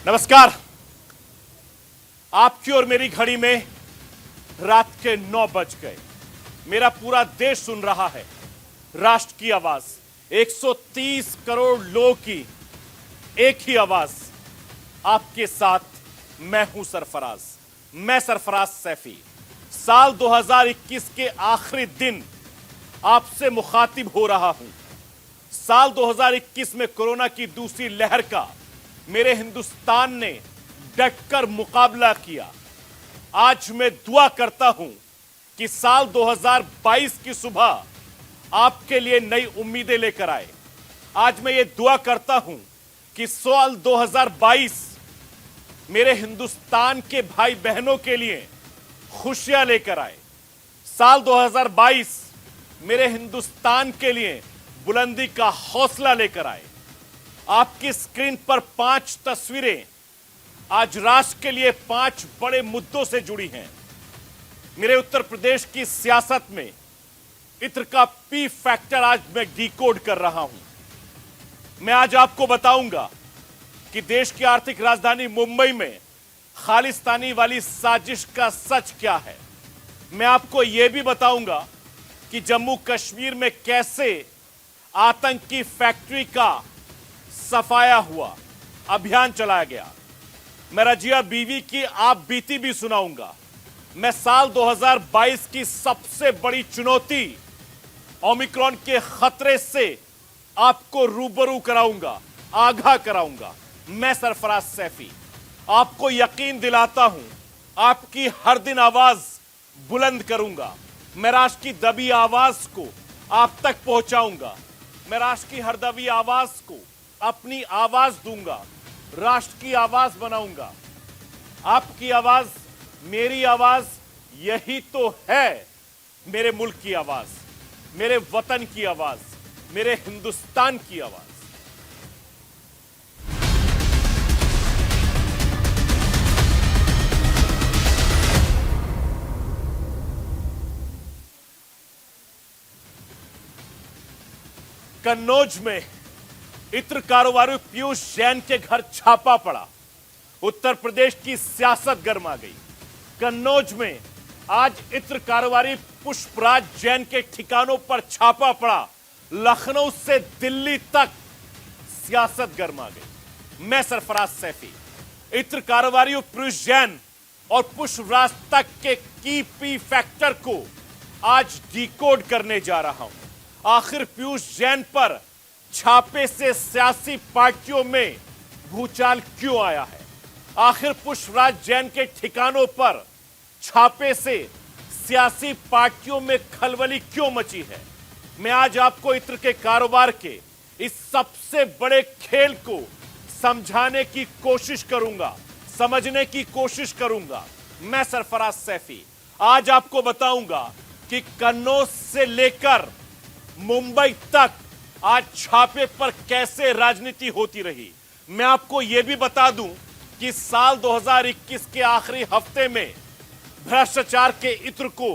नमस्कार। आपकी और मेरी घड़ी में रात के 9 बज गए। मेरा पूरा देश सुन रहा है राष्ट्र की आवाज, 130 करोड़ लोगों की एक ही आवाज। आपके साथ मैं हूं सरफराज, मैं सरफराज सैफी। साल 2021 के आखिरी दिन आपसे मुखातिब हो रहा हूं। साल 2021 में कोरोना की दूसरी लहर का मेरे हिंदुस्तान ने डटकर मुकाबला किया। आज मैं दुआ करता हूं कि साल 2022 की सुबह आपके लिए नई उम्मीदें लेकर आए। आज मैं ये दुआ करता हूं कि साल 2022 मेरे हिंदुस्तान के भाई बहनों के लिए खुशियां लेकर आए। साल 2022 मेरे हिंदुस्तान के लिए बुलंदी का हौसला लेकर आए। आपकी स्क्रीन पर 5 तस्वीरें आज राष्ट्र के लिए 5 बड़े मुद्दों से जुड़ी हैं। मेरे उत्तर प्रदेश की सियासत में इत्र का पी फैक्टर आज मैं डिकोड कर रहा हूं। मैं आज आपको बताऊंगा कि देश की आर्थिक राजधानी मुंबई में खालिस्तानी वाली साजिश का सच क्या है। मैं आपको यह भी बताऊंगा कि जम्मू कश्मीर में कैसे आतंकी फैक्ट्री का सफाया हुआ, अभियान चलाया गया। मैं रजिया बीवी की आप बीती भी सुनाऊंगा। मैं साल 2022 की सबसे बड़ी चुनौती ओमिक्रॉन के खतरे से आपको रूबरू कराऊंगा, आगाह कराऊंगा। मैं सरफराज सैफी आपको यकीन दिलाता हूं, आपकी हर दिन आवाज बुलंद करूंगा। मैं राष्ट्र की दबी आवाज को आप तक पहुंचाऊंगा। मैं राष्ट्र की हर दबी आवाज को अपनी आवाज दूंगा, राष्ट्र की आवाज बनाऊंगा। आपकी आवाज, मेरी आवाज, यही तो है मेरे मुल्क की आवाज, मेरे वतन की आवाज, मेरे हिंदुस्तान की आवाज। कन्नौज में इत्र कारोबारी पीयूष जैन के घर छापा पड़ा। उत्तर प्रदेश की सियासत गर्मा गई। कन्नौज में आज इत्र कारोबारी पुष्पराज जैन के ठिकानों पर छापा पड़ा। लखनऊ से दिल्ली तक सियासत गर्मा गई। मैं सरफराज सैफी इत्र कारोबारी पीयूष जैन और पुष्पराज तक के की पी फैक्टर को आज डिकोड करने जा रहा हूं। आखिर पीयूष जैन पर छापे से सियासी पार्टियों में भूचाल क्यों आया है? आखिर पुष्पराज जैन के ठिकानों पर छापे से सियासी पार्टियों में खलबली क्यों मची है? मैं आज आपको इत्र के कारोबार के इस सबसे बड़े खेल को समझाने की कोशिश करूंगा, समझने की कोशिश करूंगा। मैं सरफराज सैफी आज आपको बताऊंगा कि कन्नौज से लेकर मुंबई तक आज छापे पर कैसे राजनीति होती रही। मैं आपको यह भी बता दूं कि साल 2021 के आखिरी हफ्ते में भ्रष्टाचार के इत्र को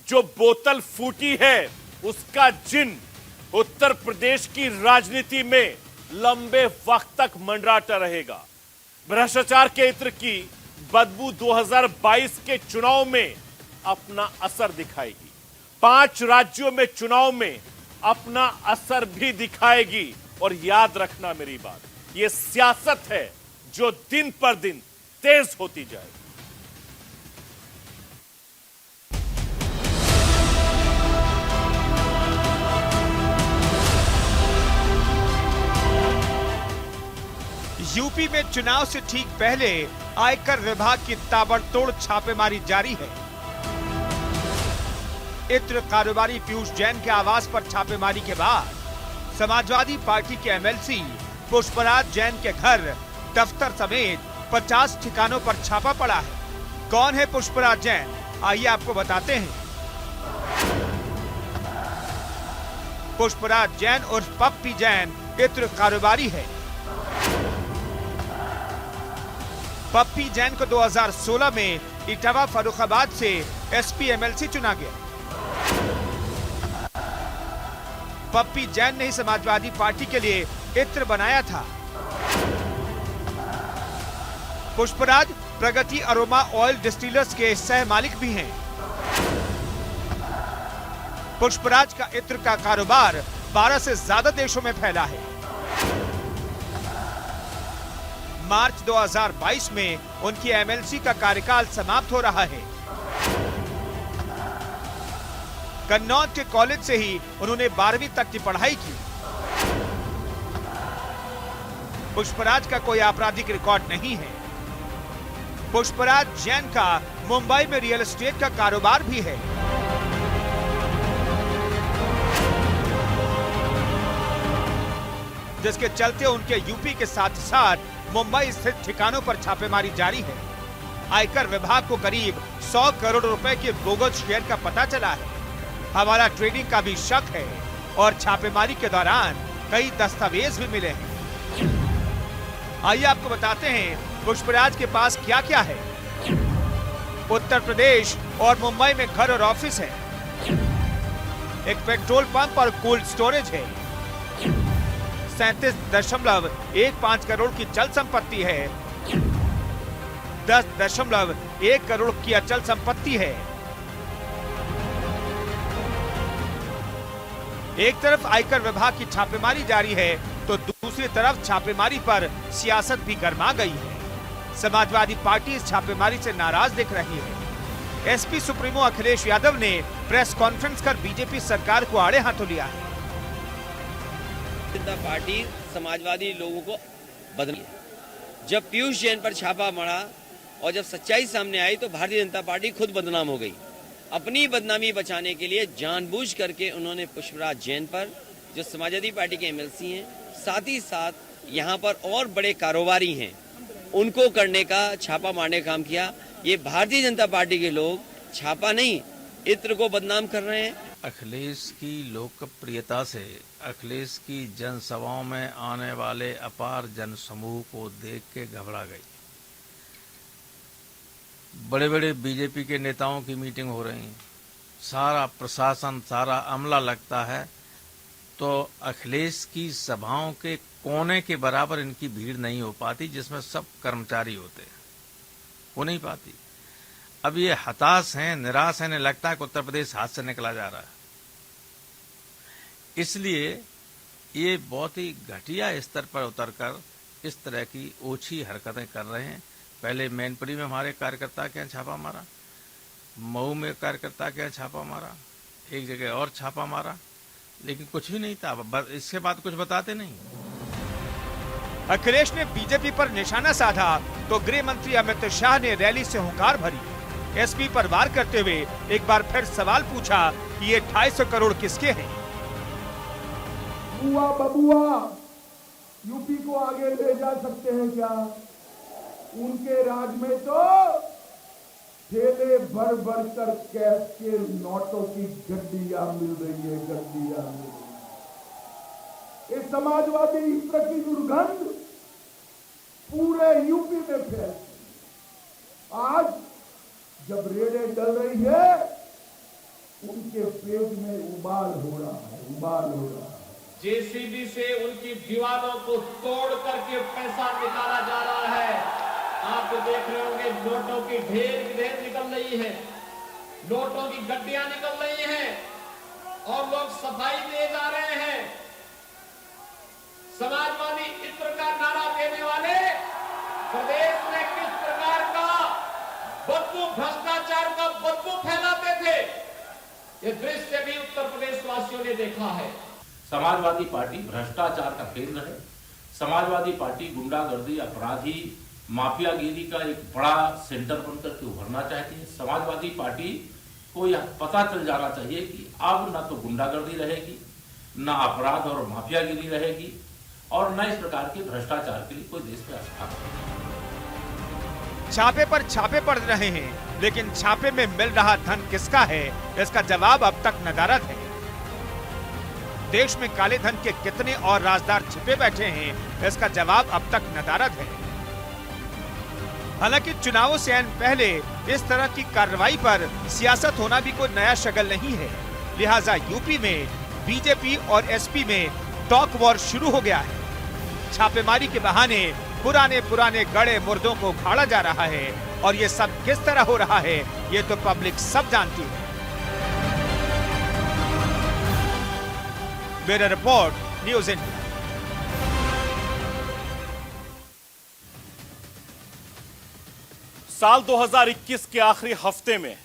जो बोतल फूटी है, उसका जिन उत्तर प्रदेश की राजनीति में लंबे वक्त तक मंडराता रहेगा। भ्रष्टाचार के इत्र की बदबू 2022 के चुनाव में अपना असर दिखाएगी। 5 राज्यों में चुनाव में अपना असर भी दिखाएगी। और याद रखना मेरी बात, यह सियासत है जो दिन पर दिन तेज होती जाएगी। यूपी में चुनाव से ठीक पहले आयकर विभाग की ताबड़तोड़ छापेमारी जारी है। इत्र कारोबारी पीयूष जैन के आवास पर छापेमारी के बाद समाजवादी पार्टी के एमएलसी पुष्पराज जैन के घर, दफ्तर समेत 50 ठिकानों पर छापा पड़ा है। कौन है पुष्पराज जैन? आइए आपको बताते हैं। पुष्पराज जैन और पप्पी जैन इत्र कारोबारी है। पप्पी जैन को 2016 में इटावा फर्रुखाबाद से एसपी एमएलसी चुना गया। पप्पी जैन ने ही समाजवादी पार्टी के लिए इत्र बनाया था। पुष्पराज प्रगति अरोमा ऑयल डिस्टिलर्स के सह मालिक भी हैं। पुष्पराज का इत्र का कारोबार 12 से ज्यादा देशों में फैला है। मार्च 2022 में उनकी एमएलसी का कार्यकाल समाप्त हो रहा है। कन्नौज के कॉलेज से ही उन्होंने 12वीं तक की पढ़ाई की। पुष्पराज का कोई आपराधिक रिकॉर्ड नहीं है। पुष्पराज जैन का मुंबई में रियल एस्टेट का कारोबार भी है। जिसके चलते उनके यूपी के साथ साथ मुंबई स्थित ठिकानों पर छापेमारी जारी है। आयकर विभाग को करीब 100 करोड़ रुपए के बोगस शेयर का पता चला है। हवाला ट्रेडिंग का भी शक है और छापेमारी के दौरान कई दस्तावेज भी मिले हैं। आइए आपको बताते हैं पुष्पराज के पास क्या क्या है। उत्तर प्रदेश और मुंबई में घर और ऑफिस है। एक पेट्रोल पंप और कोल्ड स्टोरेज है। 37.15 करोड़ की चल संपत्ति है। 10.1 करोड़ की अचल संपत्ति है। एक तरफ आयकर विभाग की छापेमारी जारी है तो दूसरी तरफ छापेमारी पर सियासत भी गर्मा गई है। समाजवादी पार्टी इस छापेमारी से नाराज दिख रही है। एसपी सुप्रीमो अखिलेश यादव ने प्रेस कॉन्फ्रेंस कर बीजेपी सरकार को आड़े हाथों लिया है। जनता पार्टी समाजवादी लोगों को बदली है। जब पीयूष जैन पर छापा मरा और जब सच्चाई सामने आई तो भारतीय जनता पार्टी खुद बदनाम हो गई। अपनी बदनामी बचाने के लिए जानबूझ करके उन्होंने पुष्पराज जैन पर, जो समाजवादी पार्टी के एमएलसी हैं, साथ ही साथ यहाँ पर और बड़े कारोबारी हैं, उनको करने का, छापा मारने का काम किया। ये भारतीय जनता पार्टी के लोग छापा नहीं, इत्र को बदनाम कर रहे हैं। अखिलेश की लोकप्रियता से अखिलेश की जनसभाओं में आने वाले अपार जनसमूह को देख के घबरा गई। बड़े बड़े बीजेपी के नेताओं की मीटिंग हो रही, सारा प्रशासन, सारा अमला लगता है, तो अखिलेश की सभाओं के कोने के बराबर इनकी भीड़ नहीं हो पाती, जिसमें सब कर्मचारी होते हैं, हो नहीं पाती। अब ये हताश हैं, निराश हैं, इन्हें लगता है कि उत्तर प्रदेश हाथ से निकला जा रहा है। इसलिए ये बहुत ही घटिया स्तर पर उतरकर इस तरह की ओछी हरकतें कर रहे हैं। पहले मैनपुरी में हमारे कार्यकर्ता के यहाँ छापा मारा, मऊ में कार्यकर्ता के यहाँ छापा मारा, एक जगह और छापा मारा, लेकिन कुछ भी नहीं था। इसके बाद कुछ बताते नहीं। अखिलेश ने बीजेपी पर निशाना साधा तो गृह मंत्री अमित शाह ने रैली से हुंकार भरी। एसपी पर वार करते हुए एक बार फिर सवाल पूछा कि ये 250 करोड़ किसके हैं। बुआ बबुआ यूपी को आगे ले जा सकते हैं क्या? उनके राज में तो ठेले भर भर कर कैश के नोटों की गड्डियां मिल रही है, गड्डियां मिल रही है। इस समाजवादी इत्र की दुर्गंध पूरे यूपी में फैल। आज जब रेडें चल रही है, उनके पेट में उबाल हो रहा है, उबाल हो रहा है। जेसीबी से उनकी दीवारों को तोड़ करके पैसा निकाला जा रहा है। आप देख रहे होंगे नोटों की ढेर निकल रही है, नोटों की गड्डियां निकल रही हैं और लोग सफाई दे जा रहे हैं। समाजवादी इत्र का नारा देने वाले प्रदेश में किस प्रकार का बदबू, भ्रष्टाचार का बदबू फैलाते थे, ये दृश्य भी उत्तर प्रदेश वासियों ने देखा है। समाजवादी पार्टी भ्रष्टाचार का केंद्र है। समाजवादी पार्टी गुंडागर्दी, अपराधी, माफियागिरी का एक बड़ा सेंटर बनकर के उभरना चाहती है। समाजवादी पार्टी को यह पता चल जाना चाहिए कि अब न तो गुंडागर्दी रहेगी, न अपराध और माफियागिरी रहेगी और न इस प्रकार के भ्रष्टाचार के लिए कोई देश में स्थान नहीं। छापे पर छापे पड़ रहे हैं, लेकिन छापे में मिल रहा धन किसका है, इसका जवाब अब तक नदारद है। देश में काले धन के कितने और राजदार छिपे बैठे हैं, इसका जवाब अब तक नदारद है। हालांकि चुनावों से ऐन पहले इस तरह की कार्रवाई पर सियासत होना भी कोई नया शगल नहीं है। लिहाजा यूपी में बीजेपी और एसपी में टॉक वॉर शुरू हो गया है। छापेमारी के बहाने पुराने पुराने गड़े मुर्दों को उखाड़ा जा रहा है और ये सब किस तरह हो रहा है ये तो पब्लिक सब जानती है। Bureau report, news India. साल 2021 के आखिरी हफ्ते में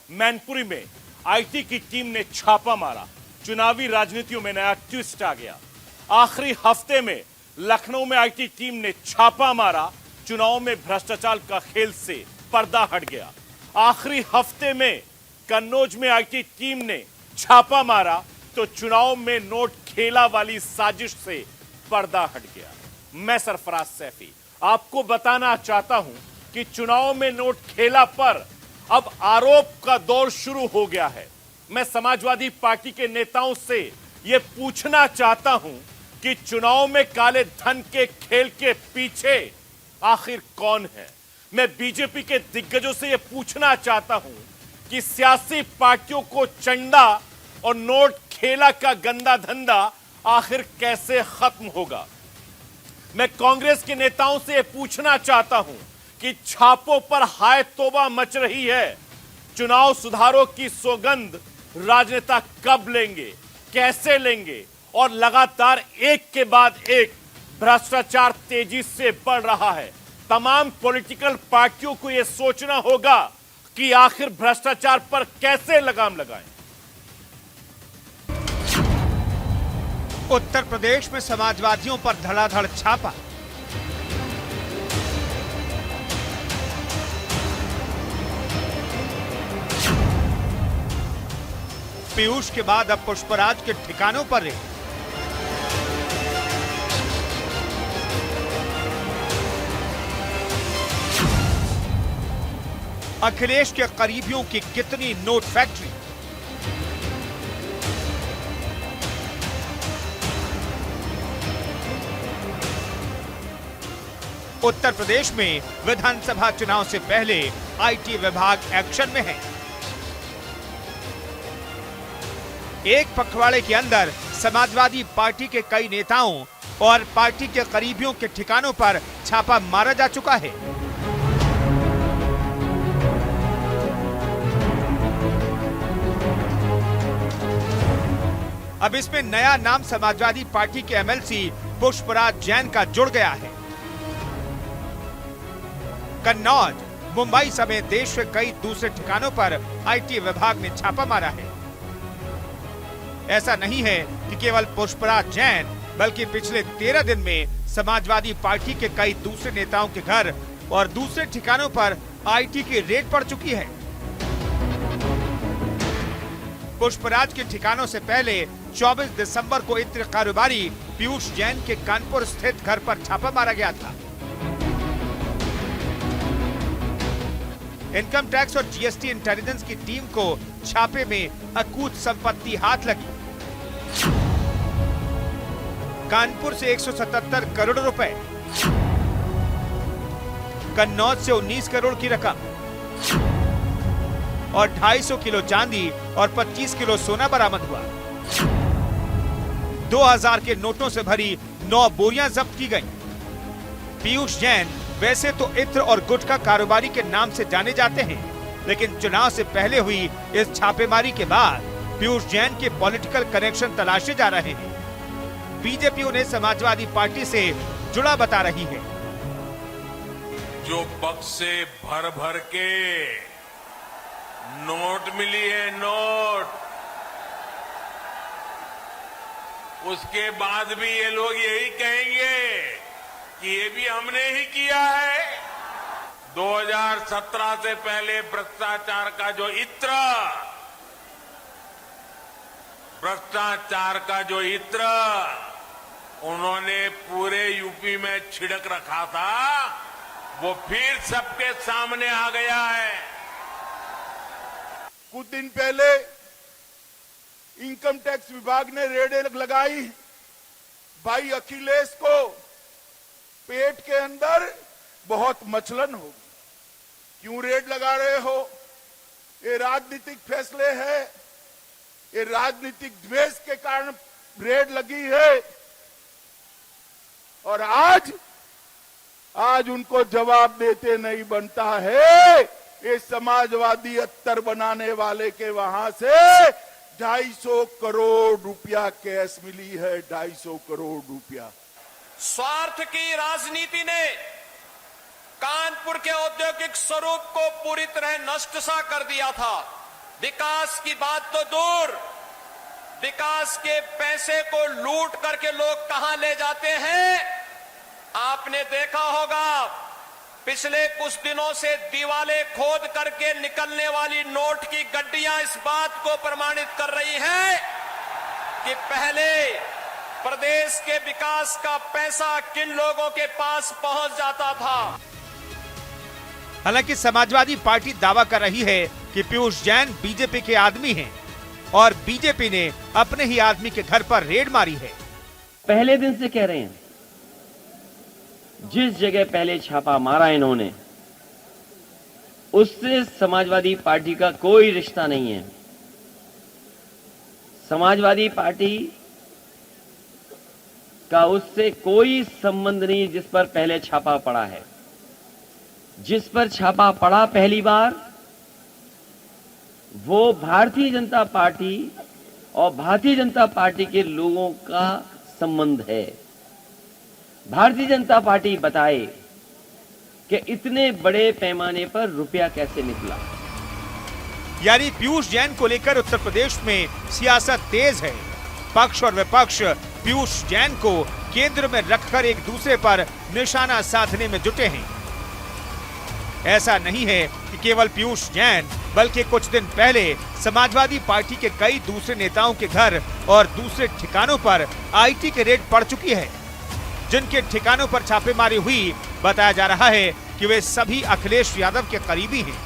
मैनपुरी में आईटी की टीम ने छापा मारा। चुनावी राजनीतियों में नया ट्विस्ट आ गया। आखिरी हफ्ते में लखनऊ में आईटी टीम ने छापा मारा। चुनाव में भ्रष्टाचार का खेल से पर्दा हट गया। आखिरी हफ्ते में कन्नौज में आईटी टीम ने छापा मारा तो चुनाव में नोट खेला वाली साजिश से पर्दा हट गया। मैं सरफराज सैफी आपको बताना चाहता हूं कि चुनाव में नोट खेला पर अब आरोप का दौर शुरू हो गया है। मैं समाजवादी पार्टी के नेताओं से यह पूछना चाहता हूं कि चुनाव में काले धन के खेल के पीछे आखिर कौन है। मैं बीजेपी के दिग्गजों से यह पूछना चाहता हूं कि सियासी पार्टियों को चंदा और नोट खेला का गंदा धंधा आखिर कैसे खत्म होगा। मैं कांग्रेस के नेताओं से यह पूछना चाहता हूं कि छापों पर हाय तौबा मच रही है। चुनाव सुधारों की सौगंध राजनेता कब लेंगे, कैसे लेंगे और लगातार एक के बाद एक भ्रष्टाचार तेजी से बढ़ रहा है। तमाम पॉलिटिकल पार्टियों को यह सोचना होगा कि आखिर भ्रष्टाचार पर कैसे लगाम लगाएं। उत्तर प्रदेश में समाजवादियों पर धड़ाधड़ छापा। पीयूष के बाद अब पुष्पराज के ठिकानों पर रेड। अखिलेश के करीबियों की कितनी नोट फैक्ट्री। उत्तर प्रदेश में विधानसभा चुनाव से पहले आईटी विभाग एक्शन में है। एक पखवाड़े के अंदर समाजवादी पार्टी के कई नेताओं और पार्टी के करीबियों के ठिकानों पर छापा मारा जा चुका है। अब इसमें नया नाम समाजवादी पार्टी के एमएलसी पुष्पराज जैन का जुड़ गया है। कन्नौज, मुंबई समेत देश के कई दूसरे ठिकानों पर आईटी विभाग ने छापा मारा है। ऐसा नहीं है कि केवल पुष्पराज जैन, बल्कि पिछले 13 दिन में समाजवादी पार्टी के कई दूसरे नेताओं के घर और दूसरे ठिकानों पर आईटी की रेड पड़ चुकी है। पुष्पराज के ठिकानों से पहले 24 दिसंबर को इत्र कारोबारी पीयूष जैन के कानपुर स्थित घर पर छापा मारा गया था। इनकम टैक्स और जीएसटी इंटेलिजेंस की टीम को छापे में अकूत संपत्ति हाथ लगी। कानपुर से 177 करोड़ रुपए, कन्नौज से 19 करोड़ की रकम और 250 किलो चांदी और 25 किलो सोना बरामद हुआ। 2000 के नोटों से भरी 9 बोरियां जब्त की गईं। पीयूष जैन वैसे तो इत्र और गुटखा कारोबारी के नाम से जाने जाते हैं, लेकिन चुनाव से पहले हुई इस छापेमारी के बाद पीयूष जैन के पॉलिटिकल कनेक्शन तलाशे जा रहे हैं। बीजेपी उन्हें समाजवादी पार्टी से जुड़ा बता रही है। जो बक्से भर भर के नोट मिली है, नोट, उसके बाद भी ये लोग यही कहेंगे कि ये भी हमने ही किया है। 2017 से पहले भ्रष्टाचार का जो इत्र उन्होंने पूरे यूपी में छिड़क रखा था, वो फिर सबके सामने आ गया है। कुछ दिन पहले इनकम टैक्स विभाग ने रेड लगाई। भाई अखिलेश को पेट के अंदर बहुत मचलन होगी। क्यों रेड लगा रहे हो? ये राजनीतिक फैसले हैं, ये राजनीतिक द्वेष के कारण रेड लगी है। और आज आज उनको जवाब देते नहीं बनता है। ये समाजवादी अत्तर बनाने वाले के वहां से 250 करोड़ रुपया कैश मिली है, 250 करोड़ रुपया। स्वार्थ की राजनीति ने कानपुर के औद्योगिक स्वरूप को पूरी तरह नष्ट सा कर दिया था। विकास की बात तो दूर, विकास के पैसे को लूट करके लोग कहां ले जाते हैं, आपने देखा होगा। पिछले कुछ दिनों से दीवालें खोद करके निकलने वाली नोट की गड्डियां इस बात को प्रमाणित कर रही हैं कि पहले प्रदेश के विकास का पैसा किन लोगों के पास पहुंच जाता था। हालांकि समाजवादी पार्टी दावा कर रही है कि पीयूष जैन बीजेपी के आदमी हैं और बीजेपी ने अपने ही आदमी के घर पर रेड मारी है। पहले दिन से कह रहे हैं, जिस जगह पहले छापा मारा इन्होंने, उससे समाजवादी पार्टी का कोई रिश्ता नहीं है। समाजवादी पार्टी का उससे कोई संबंध नहीं जिस पर पहले छापा पड़ा है। जिस पर छापा पड़ा पहली बार, वो भारतीय जनता पार्टी और भारतीय जनता पार्टी के लोगों का संबंध है। भारतीय जनता पार्टी बताए कि इतने बड़े पैमाने पर रुपया कैसे निकला। यानी पीयूष जैन को लेकर उत्तर प्रदेश में सियासत तेज है। पक्ष और विपक्ष पीयूष जैन को केंद्र में रखकर एक दूसरे पर निशाना साधने में जुटे हैं। ऐसा नहीं है कि केवल पीयूष जैन, बल्कि कुछ दिन पहले समाजवादी पार्टी के कई दूसरे नेताओं के घर और दूसरे ठिकानों पर आईटी की रेड पड़ चुकी है। जिनके ठिकानों पर छापेमारी हुई, बताया जा रहा है कि वे सभी अखिलेश यादव के करीबी हैं।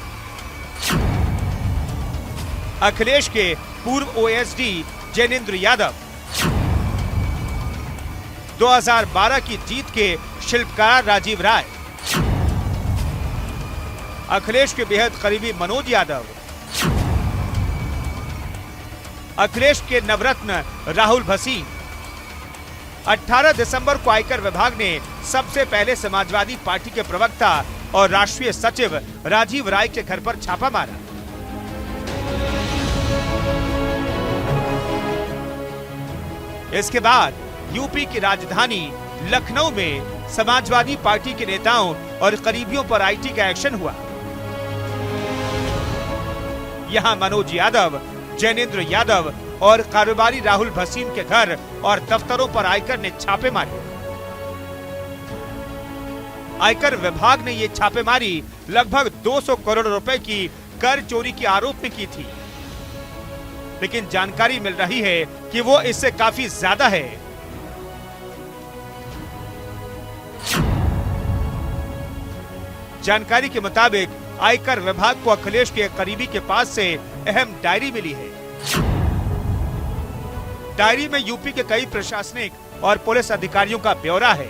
अखिलेश के पूर्व ओएसडी जैनेंद्र यादव, 2012 की जीत के शिल्पकार राजीव राय, अखिलेश के बेहद करीबी मनोज यादव, अखिलेश के नवरत्न राहुल भसीन। 18 दिसंबर को आयकर विभाग ने सबसे पहले समाजवादी पार्टी के प्रवक्ता और राष्ट्रीय सचिव राजीव राय के घर पर छापा मारा। इसके बाद यूपी की राजधानी लखनऊ में समाजवादी पार्टी के नेताओं और करीबियों पर आईटी का एक्शन हुआ। यहां मनोज यादव, जैनेंद्र यादव और कारोबारी राहुल भसीन के घर और दफ्तरों पर आयकर ने छापे मारे। आयकर विभाग ने ये छापेमारी लगभग 200 करोड़ रुपए की कर चोरी के आरोप में की थी, लेकिन जानकारी मिल रही है कि वो इससे काफी ज्यादा है। जानकारी के मुताबिक आयकर विभाग को अखिलेश के करीबी के पास से अहम डायरी मिली है। डायरी में यूपी के कई प्रशासनिक और पुलिस अधिकारियों का ब्यौरा है।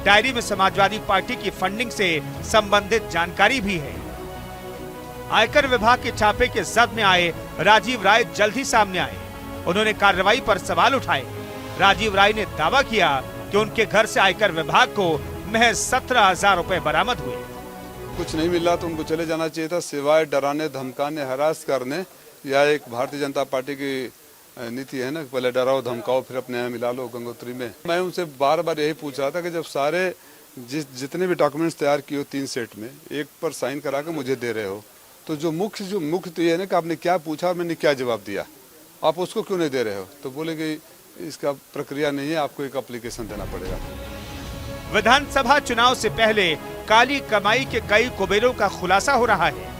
डायरी में समाजवादी पार्टी की फंडिंग से संबंधित जानकारी भी है। आयकर विभाग के छापे के जद में आए राजीव राय जल्द ही सामने आए। उन्होंने कार्रवाई पर सवाल उठाए। राजीव राय ने दावा किया कि उनके घर से आयकर विभाग को महज 17,000 रुपए बरामद हुए। कुछ नहीं मिला तो उनको चले जाना चाहिए था, सिवाय डराने, धमकाने, हरास करने। या एक भारतीय जनता पार्टी की नीति है ना, पहले डराओ धमकाओ फिर अपने यहाँ मिला लो गंगोत्री में। मैं उनसे बार बार यही पूछ रहा था कि जब सारे जितने भी डॉक्यूमेंट्स तैयार किए हो 3 सेट में, एक पर साइन करा के मुझे दे रहे हो, तो जो मुख्य तो ये है ना कि आपने क्या पूछा और मैंने क्या जवाब दिया, आप उसको क्यों नहीं दे रहे हो? तो बोले कि इसका प्रक्रिया नहीं है, आपको एक एप्लीकेशन देना पड़ेगा। विधानसभा चुनाव से पहले काली कमाई के कई कुबेरों का खुलासा हो रहा है,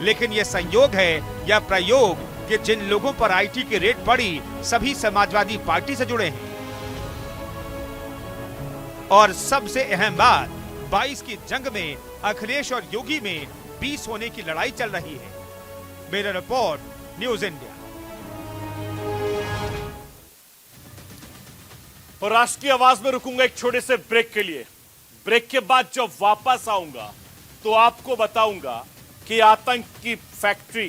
लेकिन ये संयोग है या प्रयोग कि जिन लोगों पर आईटी की रेड पड़ी सभी समाजवादी पार्टी से जुड़े हैं। और सबसे अहम बात, 22 की जंग में अखिलेश और योगी में 20 होने की लड़ाई चल रही है। मेरा रिपोर्ट, न्यूज इंडिया। और राष्ट्रीय आवाज में रुकूंगा एक छोटे से ब्रेक के लिए। ब्रेक के बाद जब वापस आऊंगा तो आपको बताऊंगा कि आतंक की फैक्ट्री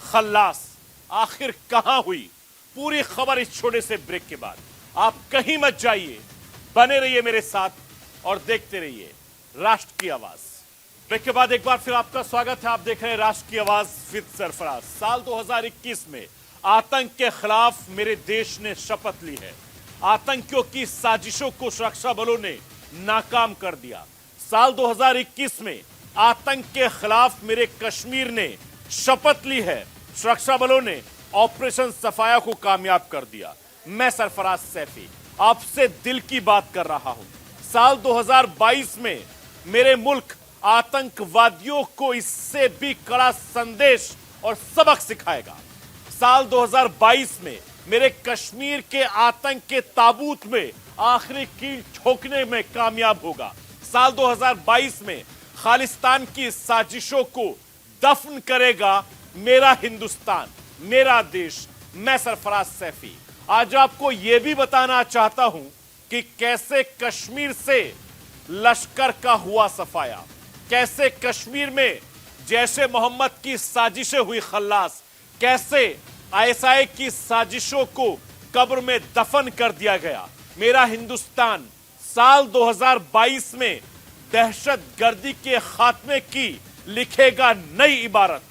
खल्लास आखिर कहां हुई। पूरी खबर इस छोटे से ब्रेक के बाद। आप कहीं मत जाइए, बने रहिए मेरे साथ और देखते रहिए राष्ट्र की आवाज। ब्रेक के बाद एक बार फिर आपका स्वागत है। आप देख रहे हैं राष्ट्र की आवाज विद सरफराज। साल 2021 में आतंक के खिलाफ मेरे देश ने शपथ ली है। आतंकियों की साजिशों को सुरक्षा बलों ने नाकाम कर दिया। साल 2021 में आतंक के खिलाफ मेरे कश्मीर ने शपथ ली है। सुरक्षा बलों ने ऑपरेशन सफाया को कामयाब कर दिया। मैं सरफराज सैफी आपसे दिल की बात कर रहा हूं। साल 2022 में मेरे मुल्क आतंकवादियों को इससे भी कड़ा संदेश और सबक सिखाएगा। साल 2022 में मेरे कश्मीर के आतंक के ताबूत में आखिरी कील ठोकने में कामयाब होगा। साल 2022 में खालिस्तान की साजिशों को दफन करेगा मेरा हिंदुस्तान, मेरा देश। मैं सरफराज सैफी आज आपको यह भी बताना चाहता हूं कि कैसे कश्मीर से लश्कर का हुआ सफाया, कैसे कश्मीर में जैशे मोहम्मद की साजिशें हुई खल्लास, कैसे आईएसआई की साजिशों को कब्र में दफन कर दिया गया। मेरा हिंदुस्तान साल 2022 में दहशतगर्दी के खात्मे की लिखेगा नई इबारत।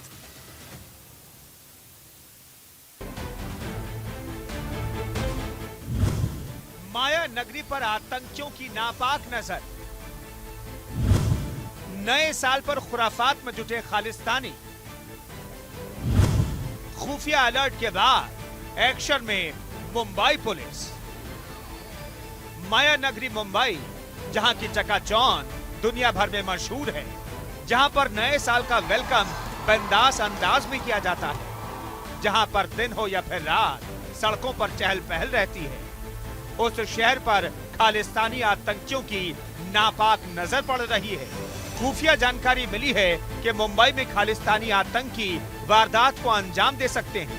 माया नगरी पर आतंकियों की नापाक नजर। नए साल पर खुराफात में जुटे खालिस्तानी। खुफिया अलर्ट के बाद एक्शन में मुंबई पुलिस। माया नगरी मुंबई, जहां की चकाचौंध दुनिया भर में मशहूर है, जहां पर नए साल का वेलकम बिंदास अंदाज में किया जाता है, जहां पर दिन हो या फिर रात सड़कों पर चहल पहल रहती है, उस शहर पर खालिस्तानी आतंकियों की नापाक नजर पड़ रही है। खुफिया जानकारी मिली है कि मुंबई में खालिस्तानी आतंकी वारदात को अंजाम दे सकते हैं।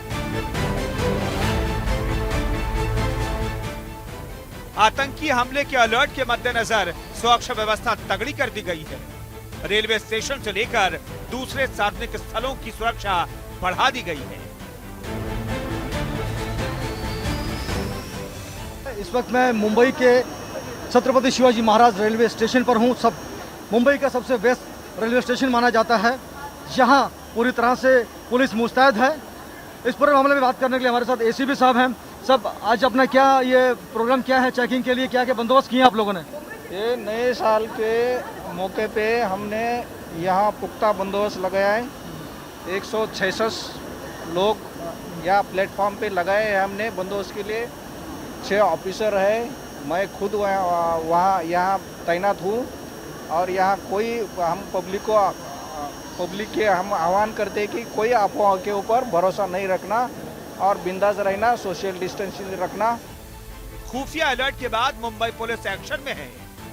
आतंकी हमले के अलर्ट के मद्देनजर सुरक्षा व्यवस्था तगड़ी कर दी गई है। रेलवे स्टेशन से लेकर दूसरे सार्वजनिक स्थलों की सुरक्षा बढ़ा दी गई है। इस वक्त मैं मुंबई के छत्रपति शिवाजी महाराज रेलवे स्टेशन पर हूं। सब मुंबई का सबसे बेस्ट रेलवे स्टेशन माना जाता है। यहाँ पूरी तरह से पुलिस मुस्तैद है। इस पूरे मामले में बात करने के लिए हमारे साथ एसीपी साहब हैं। सब आज अपना क्या ये प्रोग्राम क्या है, चेकिंग के लिए क्या क्या बंदोबस्त किए आप लोगों ने? ये नए साल के मौके पे हमने यहाँ पुख्ता बंदोबस्त लगाया है। 166 लोग यहाँ प्लेटफॉर्म पे लगाए हैं हमने बंदोबस्त के लिए। 6 ऑफिसर है, मैं खुद वहाँ यहाँ तैनात हूँ। और यहाँ कोई हम पब्लिक के हम आह्वान करते हैं कि कोई अफवाह के ऊपर भरोसा नहीं रखना और बिंदास रहना, सोशल डिस्टेंसिंग रखना। खुफिया अलर्ट के बाद मुंबई पुलिस एक्शन में है।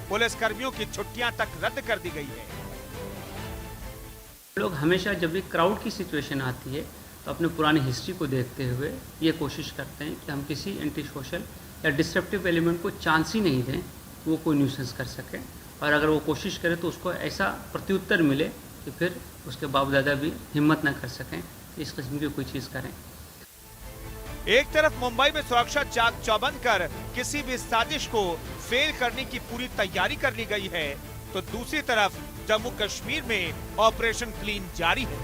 पुलिस कर्मियों की छुट्टियां तक रद्द कर दी गई है। लोग हमेशा जब भी क्राउड की सिचुएशन आती है तो अपने पुरानी हिस्ट्री को देखते हुए ये कोशिश करते हैं कि हम किसी एंटी सोशल या डिस्ट्रप्टिव एलिमेंट को चांस ही नहीं दें कि वो कोई न्यूसेंस कर सके, और अगर वो कोशिश करे तो उसको ऐसा प्रत्युत्तर मिले कि फिर उसके बाप दादा भी हिम्मत न कर सकें कि इस किस्म की कोई चीज़ करें। एक तरफ मुंबई में सुरक्षा चाक चौबंद कर किसी भी साजिश को फेल करने की पूरी तैयारी कर ली गई है, तो दूसरी तरफ जम्मू कश्मीर में ऑपरेशन क्लीन जारी है।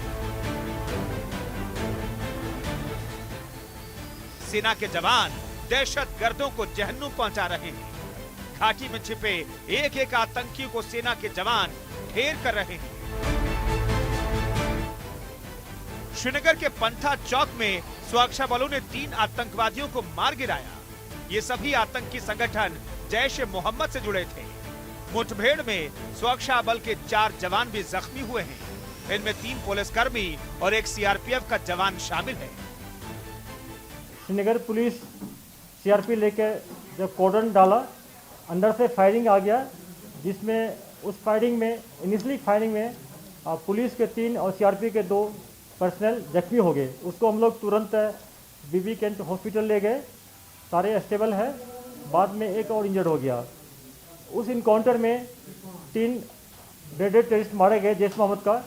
सेना के जवान दहशतगर्दों को जहन्नुम पहुंचा रहे हैं। घाटी में छिपे एक एक आतंकी को सेना के जवान ढेर कर रहे हैं। श्रीनगर के पंथा चौक में सुरक्षा बलों ने 3 आतंकवादियों को मार गिराया। ये सभी आतंकी संगठन जैशे मोहम्मद से जुड़े थे। मुठभेड़ में सुरक्षा बल के 4 जवान भी जख्मी हुए हैं। इनमें 3 पुलिसकर्मी और एक सीआरपीएफ का जवान शामिल है। श्रीनगर पुलिस सीआरपी लेके जब कॉर्डन डाला, अंदर से फायरिंग आ गया, जिसमें उस फायरिंग में इनिशियली फायरिंग में पुलिस के 3 और सीआरपी के 2 पर्सनल जख्मी हो गए। उसको हम लोग तुरंत बीबी कैंट हॉस्पिटल ले गए, सारे स्टेबल है। बाद में एक और इंजर्ड हो गया। उस इनकाउंटर में 3 डेडेड टेररिस्ट मारे गए जैश मोहम्मद का।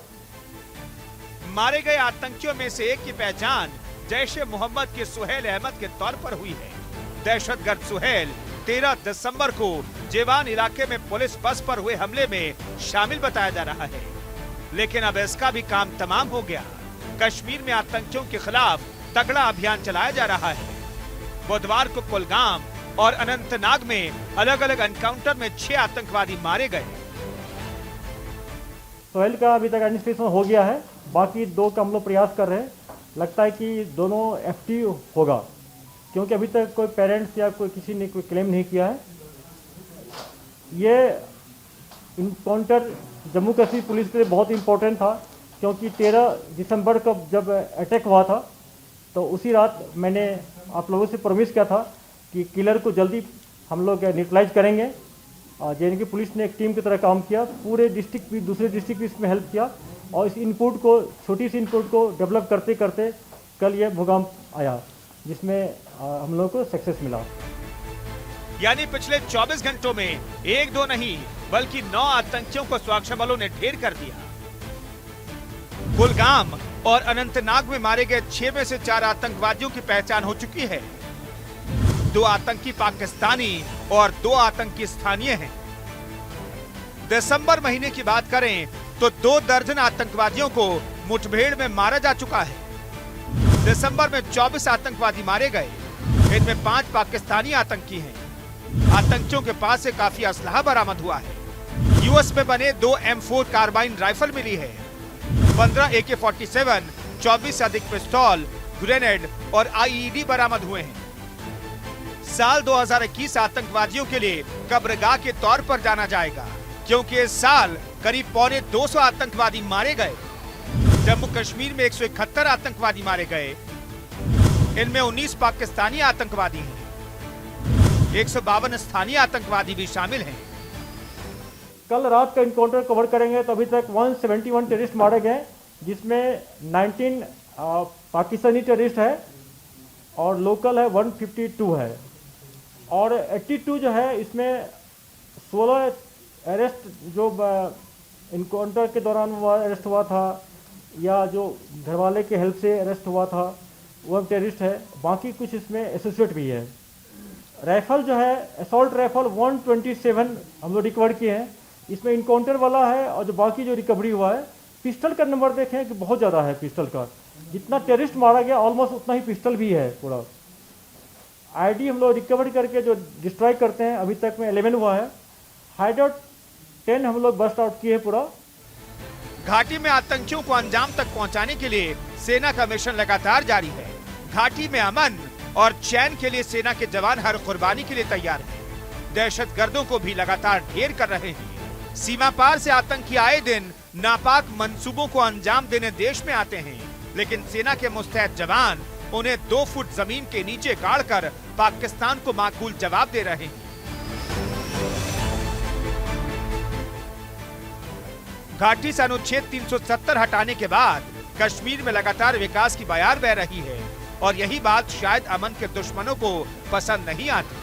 मारे गए आतंकियों में से एक की पहचान जैशे मोहम्मद के सुहेल अहमद के तौर पर हुई है। दहशतगर्द सुहेल 13 दिसंबर को जेवान इलाके में पुलिस बस पर हुए हमले में शामिल बताया जा रहा है। लेकिन अब इसका भी काम तमाम हो गया। कश्मीर में आतंकियों के खिलाफ तगड़ा अभियान चलाया जा रहा है। बुधवार को कुलगाम और अनंतनाग में अलग अलग एनकाउंटर में 6 आतंकवादी मारे गए। सोहेल का अभी तक आइडेंटिफिकेशन हो गया है, बाकी 2 का हम लोग प्रयास कर रहे हैं। लगता है कि दोनों एफटी होगा, क्योंकि अभी तक कोई पेरेंट्स या कोई किसी ने कोई क्लेम नहीं किया है। ये इनकाउंटर जम्मू कश्मीर पुलिस के लिए बहुत इम्पोर्टेंट था, क्योंकि 13 दिसंबर को जब अटैक हुआ था तो उसी रात मैंने आप लोगों से प्रॉमिस किया था कि किलर को जल्दी हम लोग न्यूट्रलाइज करेंगे। जे.एन.के पुलिस ने एक टीम की तरह काम किया, पूरे डिस्ट्रिक्ट भी, दूसरे डिस्ट्रिक्ट भी इसमें हेल्प किया और इस इनपुट को, छोटी सी इनपुट को डेवलप करते करते कल ये भूकंप आया, जिसमें हम लोगों को सक्सेस मिला। यानी पिछले 24 घंटों में 1-2 नहीं बल्कि 9 आतंकियों को सुरक्षा बलों ने ढेर कर दिया। कुलगाम और अनंतनाग में मारे गए 6 में से 4 आतंकवादियों की पहचान हो चुकी है। 2 आतंकी पाकिस्तानी और 2 आतंकी स्थानीय हैं। दिसंबर महीने की बात करें तो 2 दर्जन आतंकवादियों को मुठभेड़ में मारा जा चुका है। दिसंबर में 24 आतंकवादी मारे गए, इनमें 5 पाकिस्तानी आतंकी हैं। आतंकियों के पास से काफी असलहा बरामद हुआ है। यूएस में बने 2 M4 कार्बाइन राइफल मिली है। 15 AK-47, 24 से अधिक पिस्तौल, ग्रेनेड और IED बरामद हुए हैं। साल 2021 आतंकवादियों के लिए कब्रगाह के तौर पर जाना जाएगा, क्योंकि इस साल करीब 250 आतंकवादी मारे गए। जम्मू कश्मीर में 171 आतंकवादी मारे गए, इनमें 19 पाकिस्तानी आतंकवादी हैं। 152 स्थानीय आतंकवादी भी शामिल हैं। कल रात का इनकाउंटर कवर करेंगे तो अभी तक 171 टेररिस्ट मारे गए, जिसमें 19 पाकिस्तानी टेररिस्ट है और लोकल है 152 है, और 82 जो है इसमें 16 अरेस्ट जो इनकाउंटर के दौरान वो अरेस्ट हुआ था या जो घरवाले के हेल्प से अरेस्ट हुआ था वो टेररिस्ट है। बाकी कुछ इसमें एसोसिएट भी है। राइफल जो है असॉल्ट राइफल 127 हम लोग रिकवर किए हैं, इसमें इनकाउंटर वाला है और जो बाकी जो रिकवरी हुआ है। पिस्टल का नंबर देखें कि बहुत ज़्यादा है पिस्टल का, जितना टेररिस्ट मारा गया ऑलमोस्ट उतना ही पिस्टल भी है। पूरा आईडी हम लोग रिकवर करके जो डिस्ट्रॉय करते हैं, अभी तक में 11 हुआ है। हाइडआउट 10 हम लोग बस्ट आउट किए पूरा। घाटी में आतंकियों को अंजाम तक पहुंचाने के लिए सेना का मिशन लगातार जारी है। घाटी में अमन और चैन के लिए सेना के जवान हर कुर्बानी के लिए तैयार हैं। दहशतगर्दों को भी लगातार ढेर कर रहे हैं। सीमा पार से आतंकी आए दिन नापाक मंसूबों को अंजाम देने देश में आते हैं, लेकिन सेना के मुस्तैद जवान उन्हें 2 फुट जमीन के नीचे गाड़कर पाकिस्तान को माकूल जवाब दे रहे हैं। घाटी से अनुच्छेद 370 हटाने के बाद कश्मीर में लगातार विकास की बयार बह रही है, और यही बात शायद अमन के दुश्मनों को पसंद नहीं आती।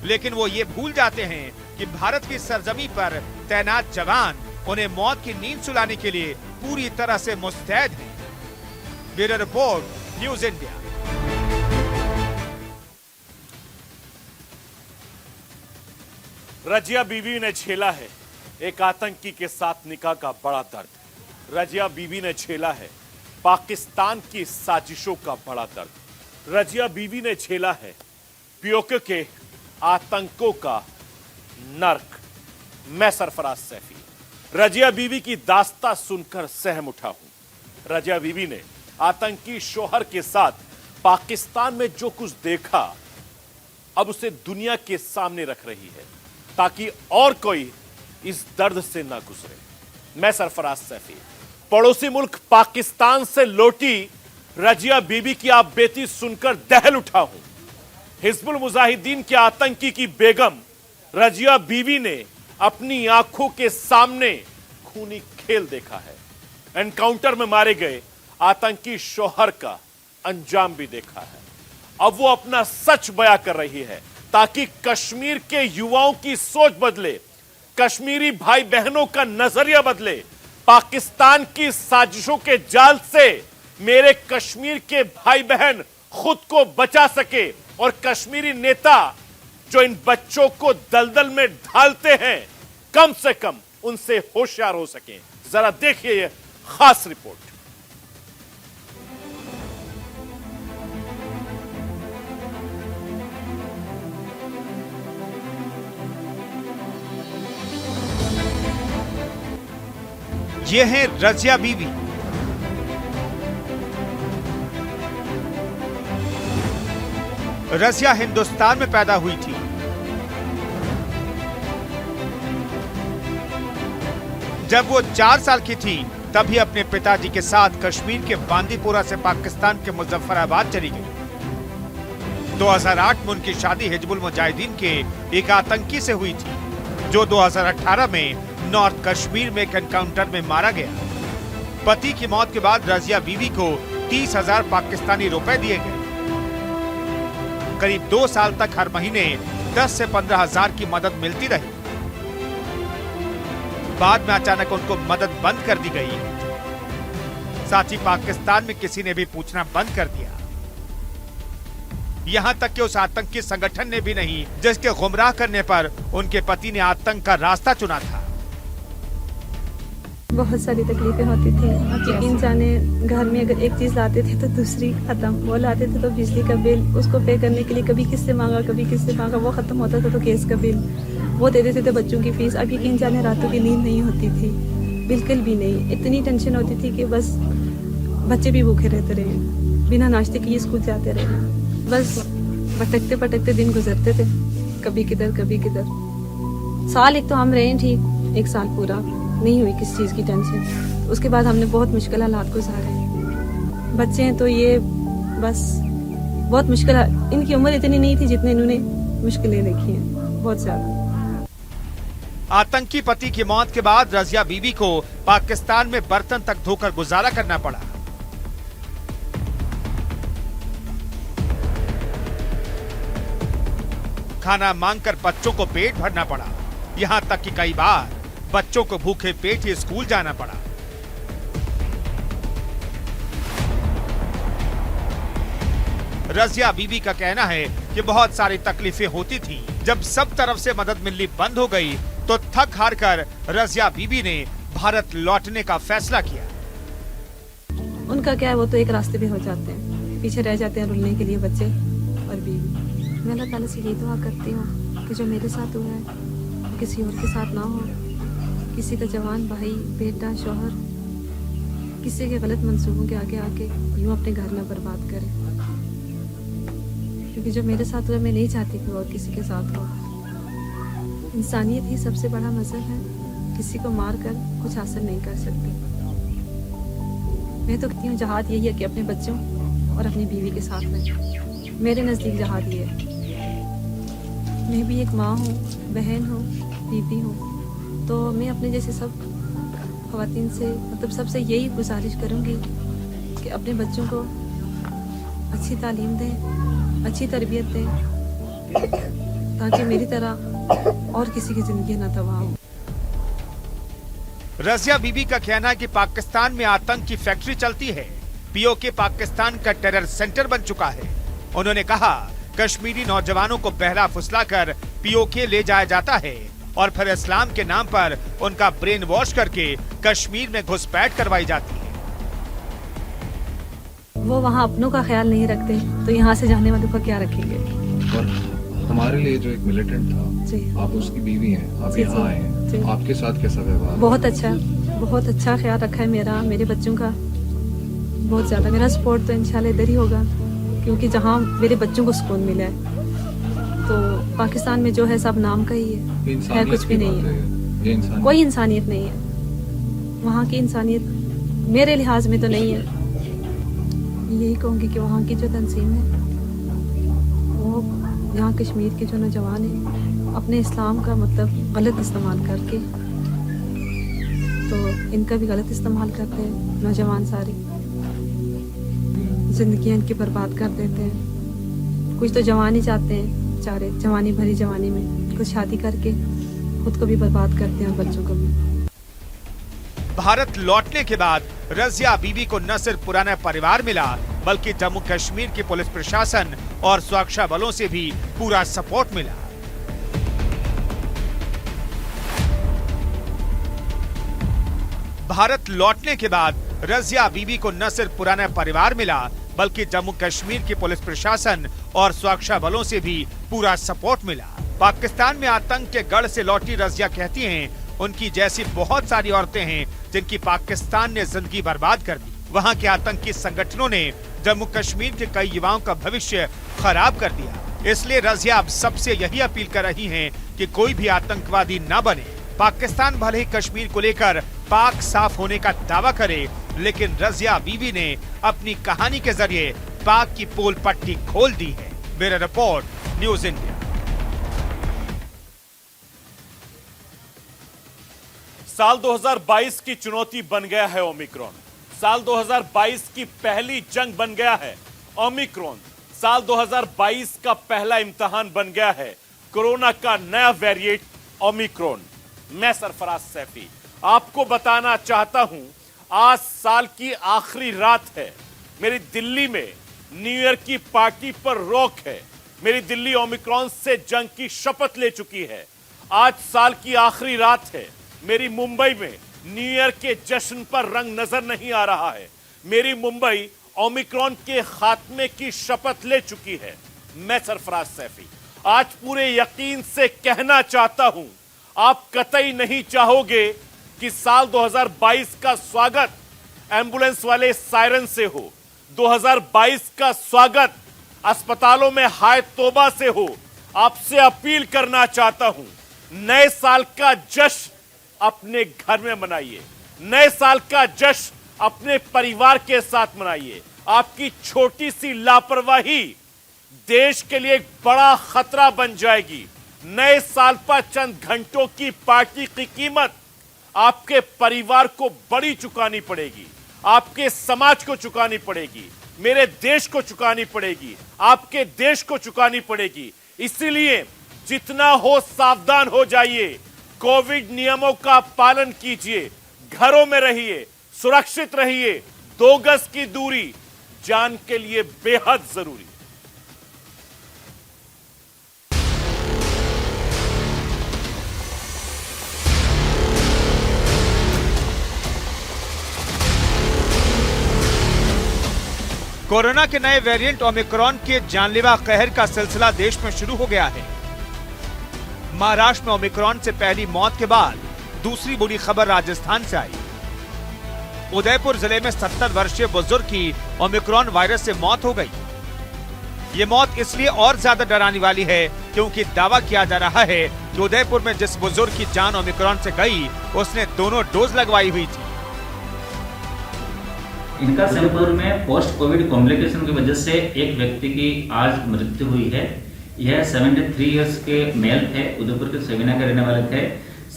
लेकिन वो ये भूल जाते हैं कि भारत की सरजमी पर तैनात जवान उन्हें मौत की नींद सुलाने के लिए पूरी तरह से मुस्तैद हैं। Bureau report, news India. Razia बीवी ने झेला है एक आतंकी के साथ निकाह का बड़ा दर्द। रजिया बीवी ने झेला है पाकिस्तान की साजिशों का बड़ा दर्द। रजिया बीवी ने झेला है पीओके के आतंकों का नर्क। मैं सरफराज सैफी रजिया बीवी की दास्तां सुनकर सहम उठा हूं। रजिया बीवी ने आतंकी शोहर के साथ पाकिस्तान में जो कुछ देखा, अब उसे दुनिया के सामने रख रही है ताकि और कोई इस दर्द से ना गुजरे। मैं सरफराज सैफी पड़ोसी मुल्क पाकिस्तान से लौटी रजिया बीबी की आप बेटी सुनकर दहल उठा हूं। हिजबुल मुजाहिदीन के आतंकी की बेगम रजिया बीवी ने अपनी आंखों के सामने खूनी खेल देखा है। एनकाउंटर में मारे गए आतंकी शौहर का अंजाम भी देखा है। अब वो अपना सच बयां कर रही है ताकि कश्मीर के युवाओं की सोच बदले, कश्मीरी भाई बहनों का नजरिया बदले। पाकिस्तान की साजिशों के जाल से मेरे कश्मीर के भाई बहन खुद को बचा सके और कश्मीरी नेता जो इन बच्चों को दलदल में ढालते हैं कम से कम उनसे होशियार हो सके। जरा देखिए यह खास रिपोर्ट। ये है रजिया बीवी। रजिया हिंदुस्तान में पैदा हुई थी। जब वो 4 साल की थी तभी अपने पिताजी के साथ कश्मीर के बांदीपोरा से पाकिस्तान के मुजफ्फराबाद चली गई। 2008 में उनकी शादी हिजबुल मुजाहिदीन के एक आतंकी से हुई थी, जो 2018 में नॉर्थ कश्मीर में एक एनकाउंटर में मारा गया। पति की मौत के बाद रजिया बीवी को 30,000 पाकिस्तानी रुपए दिए गए। करीब 2 साल तक हर महीने 10 से 15,000 की मदद मिलती रही। बाद में अचानक उनको मदद बंद कर दी गई। साथ ही पाकिस्तान में किसी ने भी पूछना बंद कर दिया। यहाँ तक कि उस आतंकी संगठन ने भी नहीं, जिसके गुमराह करने पर उनके पति ने आतंक का रास्ता चुना था। बहुत सारी तकलीफें होती थी। यकीन जाने घर में अगर एक चीज लाते थे तो दूसरी खत्म। वो लाते थे तो बिजली का बिल, उसको पे करने के लिए कभी किससे मांगा कभी किससे मांगा, वो खत्म होता था तो गैस का बिल, वो दे देते थे बच्चों की फीस। अब यकीन जाने रातों की नींद नहीं होती थी, बिल्कुल भी नहीं। इतनी टेंशन होती थी कि बस बच्चे भी भूखे रहते रहे, बिना नाश्ते किए स्कूल जाते रहे। बस भटकते भटकते दिन गुजरते थे, कभी किधर कभी किधर। साल एक तो हम रहे ठीक, 1 साल पूरा नहीं हुई किसी चीज़ की टेंशन। उसके बाद हमने बहुत मुश्किल हालात गुजारे। बच्चे हैं तो ये बस बहुत मुश्किल, इनकी उम्र इतनी नहीं थी जितने इन्होंने मुश्किलें देखी हैं, बहुत ज़्यादा। आतंकी पति की मौत के बाद रजिया बीवी को पाकिस्तान में बर्तन तक धोकर गुजारा करना पड़ा। खाना मांगकर बच्चों को पेट भरना पड़ा। यहाँ तक कि कई बार बच्चों को भूखे पेट ही स्कूल जाना पड़ा। रजिया बीवी का कहना है कि बहुत सारी तकलीफें होती थी। जब सब तरफ से मदद मिलनी बंद हो गई तो थक हार कर रजिया बीवी ने भारत लौटने का फैसला किया। उनका क्या है, वो तो एक रास्ते पे हो जाते हैं, पीछे रह जाते हैं रुलने के लिए बच्चे और बीवी। मैं अल्लाह ताला से यही दुआ करती हूँ कि जो मेरे साथ हुआ है किसी और के साथ ना हो। किसी का जवान भाई, बेटा, शौहर किसी के गलत मंसूबों के आगे आके यूँ अपने घर ना बर्बाद करे, क्योंकि जो मेरे साथ हुआ मैं नहीं चाहती कि और किसी के साथ हो। इंसानियत ही सबसे बड़ा मजहब है, किसी को मार कर कुछ हासिल नहीं कर सकते। मैं तो कहती हूँ जहाद यही है कि अपने बच्चों और अपनी बीवी के साथ में। मेरे नज़दीक जहाद ये है। मैं भी एक माँ हूँ, बहन हूँ, बीवी हूँ, तो मैं अपने जैसे सब ख़वातीन से मतलब सबसे यही गुजारिश करूँगी कि अपने बच्चों को अच्छी तालीम दें, अच्छी तरबियत दें, ताकि मेरी तरह और किसी की ज़िंदगी ना तबाह हो। रजिया बीबी का कहना है कि पाकिस्तान में आतंक की फैक्ट्री चलती है। पीओके पाकिस्तान का टेरर सेंटर बन चुका है। उन्होंने कहा कश्मीरी नौजवानों को बहला फुसलाकर पीओके ले जाया जाता है और फिर इस्लाम के नाम पर उनका ब्रेन वॉश करके कश्मीर में घुसपैठ करवाई जाती है। वो वहाँ अपनों का ख्याल नहीं रखते तो यहाँ से जाने वालों का क्या रखेंगे। और हमारे लिए जो एक मिलिटेंट था, आप उसकी बीवी हैं, आप यहाँ आए हैं, आपके साथ कैसा व्यवहार? बहुत अच्छा ख्याल रखा है मेरा, मेरे बच्चों का बहुत ज्यादा। मेरा सपोर्ट तो इंशाल्लाह इधर ही होगा, क्योंकि जहाँ मेरे बच्चों को सुकून मिला है। तो पाकिस्तान में जो है सब नाम का ही है कुछ भी नहीं है, कोई इंसानियत नहीं है। वहाँ की इंसानियत मेरे लिहाज में तो नहीं है। यही कहूँगी कि वहाँ की जो तंजीम है वो यहाँ कश्मीर के जो नौजवान हैं अपने इस्लाम का मतलब गलत इस्तेमाल करके, तो इनका भी गलत इस्तेमाल करते हैं नौजवान, सारी जिंदगी इनकी बर्बाद कर देते हैं। कुछ तो जवानी चाहते हैं बेचारे, जवानी भरी जवानी में कुछ शादी करके खुद को भी बर्बाद करते हैं और बच्चों को भी। भारत लौटने के बाद रजिया बीबी को न सिर्फ पुराना परिवार मिला, बल्कि जम्मू कश्मीर की पुलिस प्रशासन और सुरक्षा बलों से भी पूरा सपोर्ट मिला। भारत लौटने के बाद रजिया बीबी को न सिर्फ पुराना परिवार मिला, बल्कि जम्मू कश्मीर के पुलिस प्रशासन और सुरक्षा बलों से भी पूरा सपोर्ट मिला। पाकिस्तान में आतंक के गढ़ से लौटी रजिया कहती हैं, उनकी जैसी बहुत सारी औरतें हैं जिनकी पाकिस्तान ने जिंदगी बर्बाद कर दी। वहाँ के आतंकी संगठनों ने जम्मू कश्मीर के कई युवाओं का भविष्य खराब कर दिया। इसलिए रजिया अब सबसे यही अपील कर रही हैं कि कोई भी आतंकवादी न बने। पाकिस्तान भले ही कश्मीर को लेकर पाक साफ होने का दावा करे, लेकिन रजिया बीबी ने अपनी कहानी के जरिए पाक की पोल पट्टी खोल दी है। Bureau report, news India. साल 2022 की चुनौती बन गया है ओमिक्रॉन। साल 2022 की पहली जंग बन गया है ओमिक्रॉन। साल 2022 का पहला इम्तिहान बन गया है कोरोना का नया वेरिएंट ओमिक्रॉन। मैं सरफराज सैफी आपको बताना चाहता हूं, आज साल की आखिरी रात है। मेरी दिल्ली में न्यू ईयर की पार्टी पर रोक है। मेरी दिल्ली ओमिक्रॉन से जंग की शपथ ले चुकी है। आज साल की आखिरी रात है। मेरी मुंबई में न्यू ईयर के जश्न पर रंग नजर नहीं आ रहा है। मेरी मुंबई ओमिक्रॉन के खात्मे की शपथ ले चुकी है। मैं सरफराज सैफी आज पूरे यकीन से कहना चाहता हूं, आप कतई नहीं चाहोगे कि साल 2022 का स्वागत एम्बुलेंस वाले सायरन से हो, 2022 का स्वागत अस्पतालों में हाय तौबा से हो। आपसे अपील करना चाहता हूं, नए साल का जश्न अपने घर में मनाइए। नए साल का जश्न अपने परिवार के साथ मनाइए। आपकी छोटी सी लापरवाही देश के लिए एक बड़ा खतरा बन जाएगी। नए साल पर चंद घंटों की पार्टी की कीमत आपके परिवार को बड़ी चुकानी पड़ेगी, आपके समाज को चुकानी पड़ेगी, मेरे देश को चुकानी पड़ेगी, आपके देश को चुकानी पड़ेगी। इसीलिए जितना हो सावधान हो जाइए, कोविड नियमों का पालन कीजिए, घरों में रहिए, सुरक्षित रहिए। 2 गज की दूरी जान के लिए बेहद जरूरी। कोरोना के नए वेरिएंट ओमिक्रॉन के जानलेवा कहर का सिलसिला देश में शुरू हो गया है। महाराष्ट्र में ओमिक्रॉन से पहली मौत के बाद दूसरी बुरी खबर राजस्थान से आई। उदयपुर जिले में 70 वर्षीय बुजुर्ग की ओमिक्रॉन वायरस से मौत हो गई। ये मौत इसलिए और ज्यादा डराने वाली है क्योंकि दावा किया जा रहा है कि उदयपुर में जिस बुजुर्ग की जान ओमिक्रॉन से गई, उसने दोनों डोज लगवाई हुई थी। इनका सैंपल में पोस्ट कोविड कॉम्प्लिकेशन की वजह से एक व्यक्ति की आज मृत्यु हुई है। यह 73 इयर्स के मेल थे, उदयपुर के सेविना के रहने वाले थे।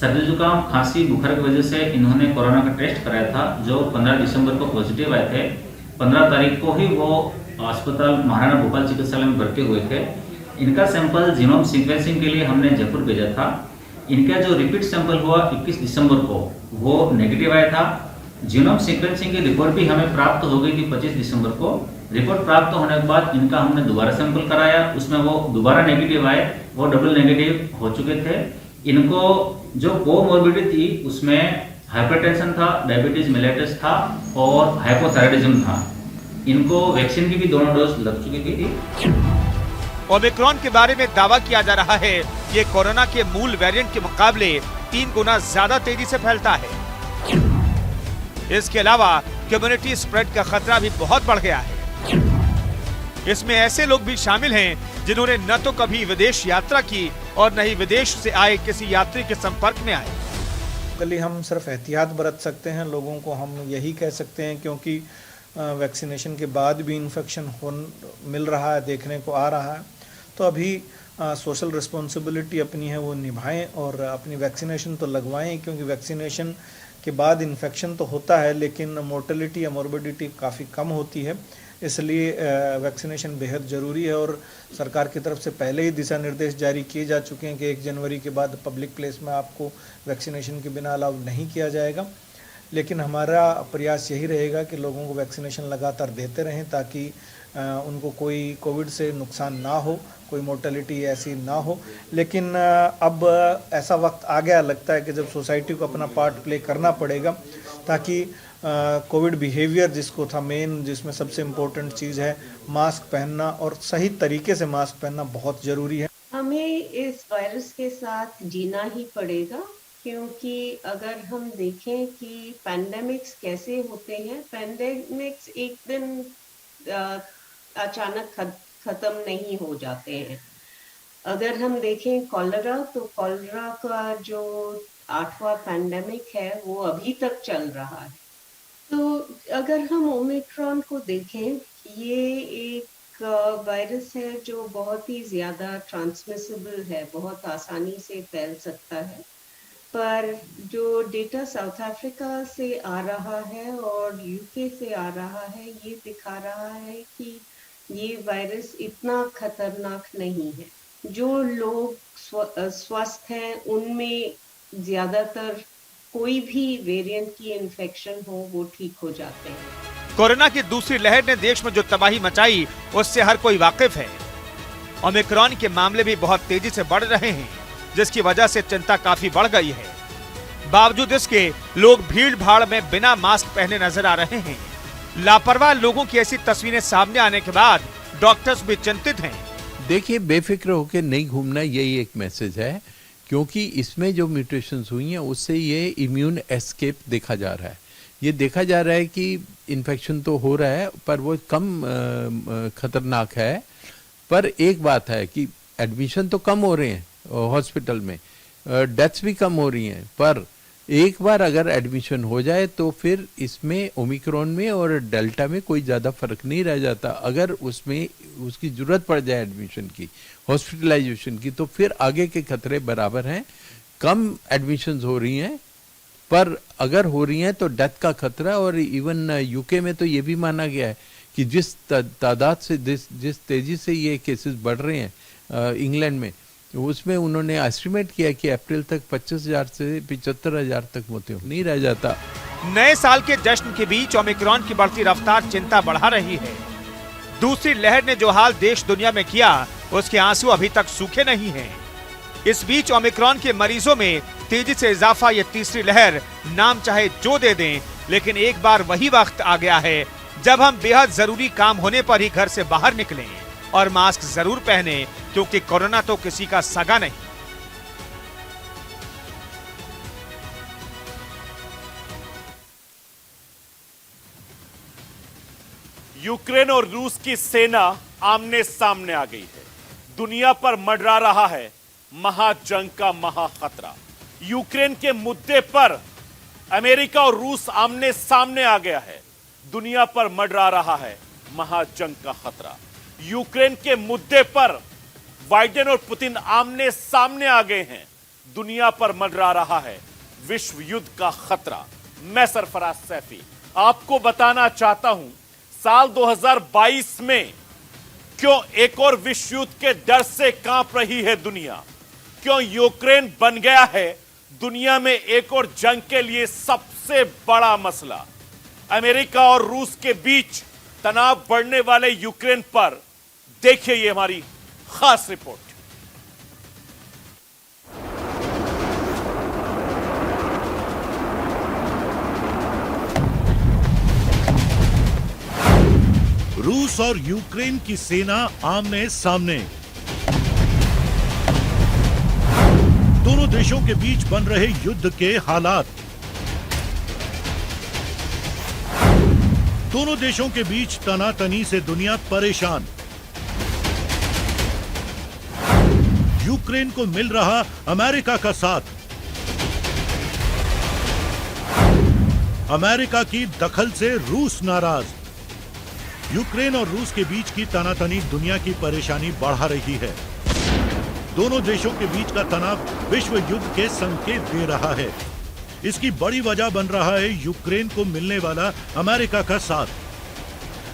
सर्दी जुकाम खांसी बुखार की वजह से इन्होंने कोरोना का टेस्ट कराया था, जो 15 दिसंबर को पॉजिटिव आए थे। 15 तारीख को ही वो अस्पताल महाराणा भोपाल चिकित्सालय में भर्ती हुए थे। इनका सैंपल जीनोम सीक्वेंसिंग के लिए हमने जयपुर भेजा था। इनका जो रिपीट सैंपल हुआ 21 दिसंबर को, वो नेगेटिव आया था। जीनोम सीक्वेंसिंग की रिपोर्ट भी हमें प्राप्त हो गई थी 25 दिसंबर को। रिपोर्ट प्राप्त होने के बाद इनका हमने दोबारा सैंपल कराया, उसमें वो दोबारा नेगेटिव आए, वो डबल नेगेटिव हो चुके थे। इनको जो कोमोर्बिडिटी थी उसमें हाइपरटेंशन था, डायबिटीज मेलिटस था और हाइपोथायराइडिज्म था। इनको वैक्सीन की भी दोनों डोज लग चुकी थी। ओमिक्रॉन के बारे में दावा किया जा रहा है, ये कोरोना के मूल वेरिएंट के मुकाबले 3 गुना ज्यादा तेजी से फैलता है। इसके अलावा कम्युनिटी स्प्रेड का खतरा भी बहुत बढ़ गया है। इसमें ऐसे लोग भी शामिल हैं जिन्होंने न तो कभी विदेश यात्रा की और न ही विदेश से आए किसी यात्री के संपर्क में आए। कल हम सिर्फ एहतियात बरत सकते हैं, लोगों को हम यही कह सकते हैं, क्योंकि वैक्सीनेशन के बाद भी इन्फेक्शन मिल रहा है, देखने को आ रहा है। तो अभी सोशल रिस्पॉन्सिबिलिटी अपनी है वो निभाएं और अपनी वैक्सीनेशन तो लगवाएं, क्योंकि वैक्सीनेशन के बाद इन्फेक्शन तो होता है लेकिन मोर्टेलिटी या मोर्बिडिटी काफ़ी कम होती है। इसलिए वैक्सीनेशन बेहद ज़रूरी है और सरकार की तरफ से पहले ही दिशा निर्देश जारी किए जा चुके हैं कि 1 जनवरी के बाद पब्लिक प्लेस में आपको वैक्सीनेशन के बिना अलाउ नहीं किया जाएगा। लेकिन हमारा प्रयास यही रहेगा कि लोगों को वैक्सीनेशन लगातार देते रहें ताकि उनको कोई कोविड से नुकसान ना हो, कोई मोर्टेलिटी ऐसी ना हो। लेकिन अब ऐसा वक्त आ गया लगता है कि जब सोसाइटी को अपना पार्ट प्ले करना पड़ेगा ताकि कोविड बिहेवियर जिसको था मेन, जिसमें सबसे इम्पोर्टेंट चीज़ है मास्क पहनना और सही तरीके से मास्क पहनना बहुत ज़रूरी है। हमें इस वायरस के साथ जीना ही पड़ेगा, क्योंकि अगर हम देखें कि पैंडेमिक्स कैसे होते हैं, पैंडेमिक्स एक दिन अचानक ख़त्म नहीं हो जाते हैं। अगर हम देखें कॉलरा, तो कॉलरा का जो 8वां पैंडेमिक है वो अभी तक चल रहा है। तो अगर हम ओमिक्रॉन को देखें, ये एक वायरस है जो बहुत ही ज़्यादा ट्रांसमिसिबल है, बहुत आसानी से फैल सकता है। पर जो डेटा साउथ अफ्रीका से आ रहा है और यूके से आ रहा है, ये दिखा रहा है कि ये वायरस इतना खतरनाक नहीं है। जो लोग स्वस्थ हैं उनमें ज़्यादातर कोई भी वेरिएंट की इन्फेक्शन हो वो ठीक हो जाते हैं। कोरोना की दूसरी लहर ने देश में जो तबाही मचाई उससे हर कोई वाकिफ है। ओमिक्रॉन के मामले भी बहुत तेजी से बढ़ रहे हैं, जिसकी वजह से चिंता काफी बढ़ गई है। बावजूद इसके लोग भीड़ भाड़ में बिना मास्क पहने नजर आ रहे हैं। लापरवाह लोगों की ऐसी तस्वीरें सामने आने के बाद डॉक्टर्स भी चिंतित हैं। देखिए, बेफिक्र होकर नहीं घूमना, यही एक मैसेज है, क्योंकि इसमें जो म्यूटेशंस हुई हैं उससे ये इम्यून एस्केप देखा जा रहा है। ये देखा जा रहा है कि इन्फेक्शन तो हो रहा है पर वो कम खतरनाक है। पर एक बात है कि एडमिशन तो कम हो रहे हैं हॉस्पिटल में, डेथ्स भी कम हो रही हैं, पर एक बार अगर एडमिशन हो जाए तो फिर इसमें ओमिक्रॉन में और डेल्टा में कोई ज़्यादा फर्क नहीं रह जाता। अगर उसमें उसकी ज़रूरत पड़ जाए एडमिशन की, हॉस्पिटलाइजेशन की, तो फिर आगे के खतरे बराबर हैं। कम एडमिशन्स हो रही हैं, पर अगर हो रही हैं तो डेथ का खतरा, और इवन यूके में तो ये भी माना गया है कि जिस तादाद से जिस तेज़ी से ये केसेस बढ़ रहे हैं इंग्लैंड में, उसमें उन्होंने एस्टिमेट किया कि अप्रैल तक 25,000 से 75,000 तक होते नहीं रह जाता। नए साल के जश्न के बीच ओमिक्रॉन की बढ़ती रफ्तार चिंता बढ़ा रही है। दूसरी लहर ने जो हाल देश दुनिया में किया उसके आंसू अभी तक सूखे नहीं हैं। इस बीच ओमिक्रॉन के मरीजों में तेजी से इजाफा, ये तीसरी लहर नाम चाहे जो दे दें, लेकिन एक बार वही वक्त आ गया है जब हम बेहद जरूरी काम होने पर ही घर से बाहर निकलें और मास्क जरूर पहने, क्योंकि कोरोना तो किसी का सगा नहीं। यूक्रेन और रूस की सेना आमने सामने आ गई है। दुनिया पर मंडरा रहा है महाजंग का महाखतरा। यूक्रेन के मुद्दे पर अमेरिका और रूस आमने सामने आ गया है। दुनिया पर मंडरा रहा है महाजंग का खतरा। यूक्रेन के मुद्दे पर बाइडेन और पुतिन आमने सामने आ गए हैं। दुनिया पर मंडरा रहा है विश्व युद्ध का खतरा। मैं सरफराज सैफी आपको बताना चाहता हूं, साल 2022 में क्यों एक और विश्व युद्ध के डर से कांप रही है दुनिया, क्यों यूक्रेन बन गया है दुनिया में एक और जंग के लिए सबसे बड़ा मसला। अमेरिका और रूस के बीच तनाव बढ़ने वाले यूक्रेन पर देखिए ये हमारी खास रिपोर्ट। रूस और यूक्रेन की सेना आमने सामने। दोनों देशों के बीच बन रहे युद्ध के हालात। दोनों देशों के बीच तनातनी से दुनिया परेशान। यूक्रेन को मिल रहा अमेरिका का साथ। अमेरिका की दखल से रूस नाराज। यूक्रेन और रूस के बीच की तनातनी दुनिया की परेशानी बढ़ा रही है। दोनों देशों के बीच का तनाव विश्व युद्ध के संकेत दे रहा है। इसकी बड़ी वजह बन रहा है यूक्रेन को मिलने वाला अमेरिका का साथ।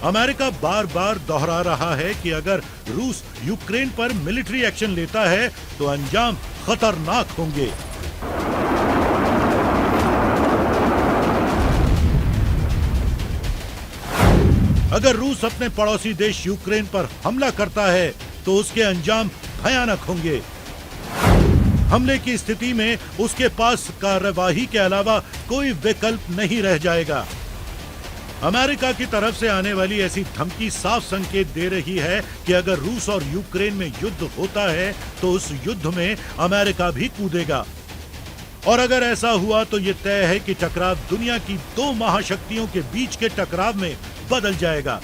अमेरिका बार बार दोहरा रहा है कि अगर रूस यूक्रेन पर मिलिट्री एक्शन लेता है तो अंजाम खतरनाक होंगे। अगर रूस अपने पड़ोसी देश यूक्रेन पर हमला करता है तो उसके अंजाम भयानक होंगे। हमले की स्थिति में उसके पास कार्यवाही के अलावा कोई विकल्प नहीं रह जाएगा। अमेरिका की तरफ से आने वाली ऐसी धमकी साफ संकेत दे रही है कि अगर रूस और यूक्रेन में युद्ध होता है तो उस युद्ध में अमेरिका भी कूदेगा। और अगर ऐसा हुआ तो ये तय है कि टकराव दुनिया की दो महाशक्तियों के बीच के टकराव में बदल जाएगा,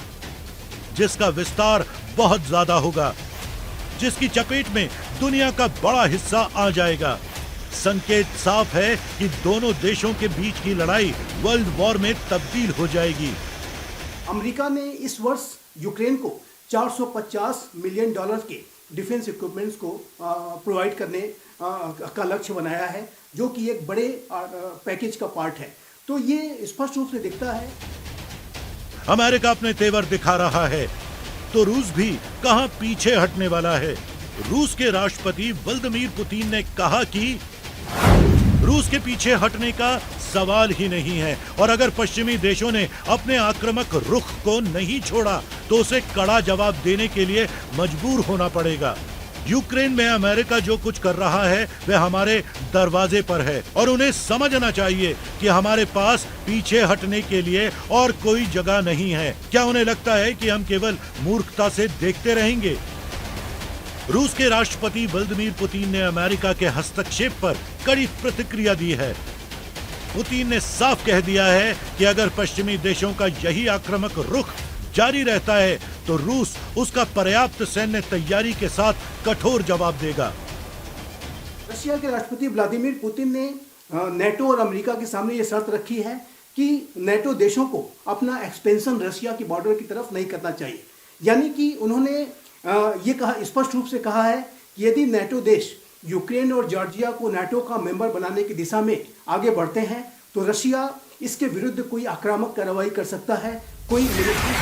जिसका विस्तार बहुत ज्यादा होगा, जिसकी चपेट में दुनिया का बड़ा हिस्सा आ जाएगा। संकेत साफ है कि दोनों देशों के बीच की लड़ाई वर्ल्ड वॉर में तब्दील हो जाएगी। अमेरिका ने इस वर्ष यूक्रेन को $450 मिलियन के डिफेंस इक्विपमेंट्स को प्रोवाइड करने का लक्ष्य बनाया है, जो कि एक बड़े पैकेज का पार्ट है। तो ये स्पष्ट रूप से दिखता है अमेरिका अपने तेवर दिखा रहा है, तो रूस भी कहां पीछे हटने वाला है। रूस के राष्ट्रपति व्लादिमीर पुतिन ने कहा कि रूस के पीछे हटने का सवाल ही नहीं है, और अगर पश्चिमी देशों ने अपने आक्रामक रुख को नहीं छोड़ा तो उसे कड़ा जवाब देने के लिए मजबूर होना पड़ेगा। यूक्रेन में अमेरिका जो कुछ कर रहा है वह हमारे दरवाजे पर है, और उन्हें समझना चाहिए कि हमारे पास पीछे हटने के लिए और कोई जगह नहीं है। क्या उन्हें लगता है कि हम केवल मूर्खता से देखते रहेंगे? रूस के राष्ट्रपति व्लादिमीर पुतिन ने अमेरिका के हस्तक्षेप पर कड़ी प्रतिक्रिया दी है। पुतिन ने साफ कह दिया है कि अगर पश्चिमी देशों का यही आक्रामक रुख जारी रहता है तो रूस उसका पर्याप्त सैन्य तैयारी के साथ कठोर जवाब देगा। रशिया के राष्ट्रपति व्लादिमीर पुतिन ने नेटो और अमेरिका के सामने ये शर्त रखी है कि नेटो देशों को अपना एक्सपेंशन रशिया की बॉर्डर की तरफ नहीं करना चाहिए। यानी कि उन्होंने ये कहा, स्पष्ट रूप से कहा है कि यदि नेटो देश यूक्रेन और जॉर्जिया को नेटो का मेंबर बनाने की दिशा में आगे बढ़ते हैं तो रशिया इसके विरुद्ध कोई आक्रामक कार्रवाई कर सकता है, कोई मिलिट्री।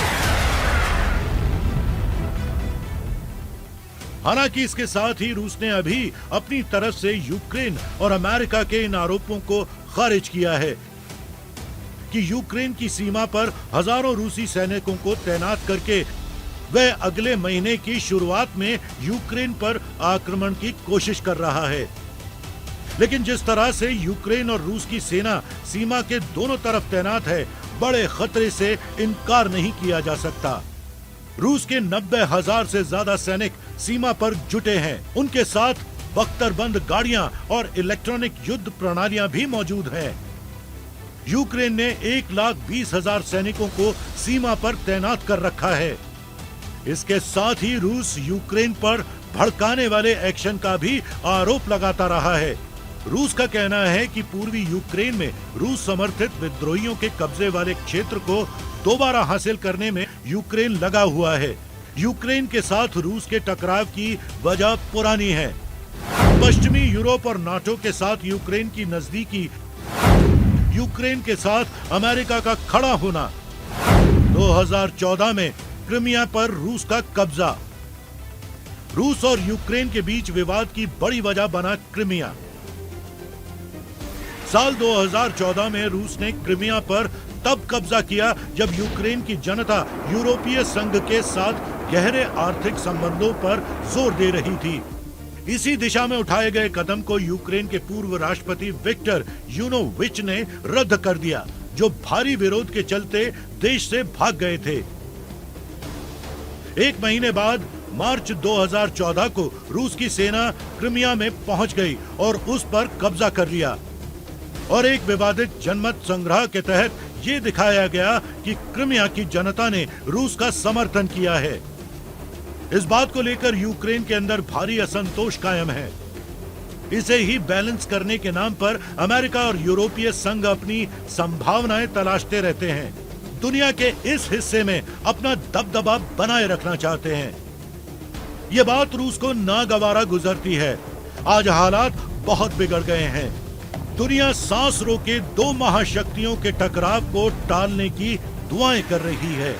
हालांकि इसके साथ ही रूस ने अभी अपनी तरफ से यूक्रेन और अमेरिका के इन आरोपों को खारिज किया है कि यूक्रेन की सीमा पर हजारों रूसी सैनिकों को तैनात करके वह अगले महीने की शुरुआत में यूक्रेन पर आक्रमण की कोशिश कर रहा है। लेकिन जिस तरह से यूक्रेन और रूस की सेना सीमा के दोनों तरफ तैनात है, बड़े खतरे से इनकार नहीं किया जा सकता। रूस के 90,000 से ज्यादा सैनिक सीमा पर जुटे हैं। उनके साथ बख्तरबंद गाड़ियां और इलेक्ट्रॉनिक युद्ध प्रणालियां भी मौजूद हैं। यूक्रेन ने 1,20,000 सैनिकों को सीमा पर तैनात कर रखा है। इसके साथ ही रूस यूक्रेन पर भड़काने वाले एक्शन का भी आरोप लगाता रहा है। रूस का कहना है कि पूर्वी यूक्रेन में रूस समर्थित विद्रोहियों के कब्जे वाले क्षेत्र को दोबारा हासिल करने में यूक्रेन लगा हुआ है। यूक्रेन के साथ रूस के टकराव की वजह पुरानी है। पश्चिमी यूरोप और नाटो के साथ यूक्रेन की नजदीकी, यूक्रेन के साथ अमेरिका का खड़ा होना, 2014 में क्रिमिया पर रूस का कब्जा। रूस और यूक्रेन के बीच विवाद की बड़ी वजह बना क्रिमिया। साल 2014 में रूस ने क्रिमिया पर तब कब्जा किया जब यूक्रेन की जनता यूरोपीय संघ के साथ गहरे आर्थिक संबंधों पर जोर दे रही थी। इसी दिशा में उठाए गए कदम को यूक्रेन के पूर्व राष्ट्रपति विक्टर यानुकोविच ने रद्द कर दिया, जो भारी विरोध के चलते देश से भाग गए थे। एक महीने बाद मार्च 2014 को रूस की सेना क्रिमिया में पहुंच गई और उस पर कब्जा कर लिया, और एक विवादित जनमत संग्रह के तहत ये दिखाया गया कि क्रिमिया की जनता ने रूस का समर्थन किया है। इस बात को लेकर यूक्रेन के अंदर भारी असंतोष कायम है। इसे ही बैलेंस करने के नाम पर अमेरिका और यूरोपीय संघ अपनी संभावनाएं तलाशते रहते हैं। दुनिया के इस हिस्से में अपना दबदबा बनाए रखना चाहते हैं। ये बात रूस को नागवारा गुजरती है। आज हालात बहुत बिगड़ गए हैं। दुनिया सांस रोके दो महाशक्तियों के टकराव को टालने की दुआएं कर रही है।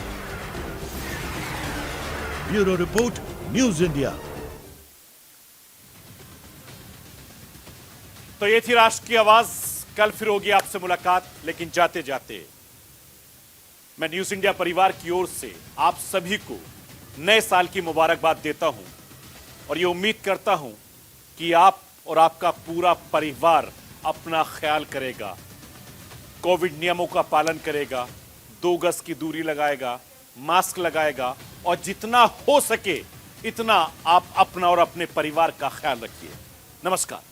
Bureau report, news India. तो ये थी राष्ट्र की आवाज। कल फिर होगी आपसे मुलाकात, लेकिन जाते जाते मैं न्यूज इंडिया परिवार की ओर से आप सभी को नए साल की मुबारकबाद देता हूं और ये उम्मीद करता हूं कि आप और आपका पूरा परिवार अपना ख्याल करेगा, कोविड नियमों का पालन करेगा, 2 गज की दूरी लगाएगा, मास्क लगाएगा और जितना हो सके इतना आप अपना और अपने परिवार का ख्याल रखिए। नमस्कार।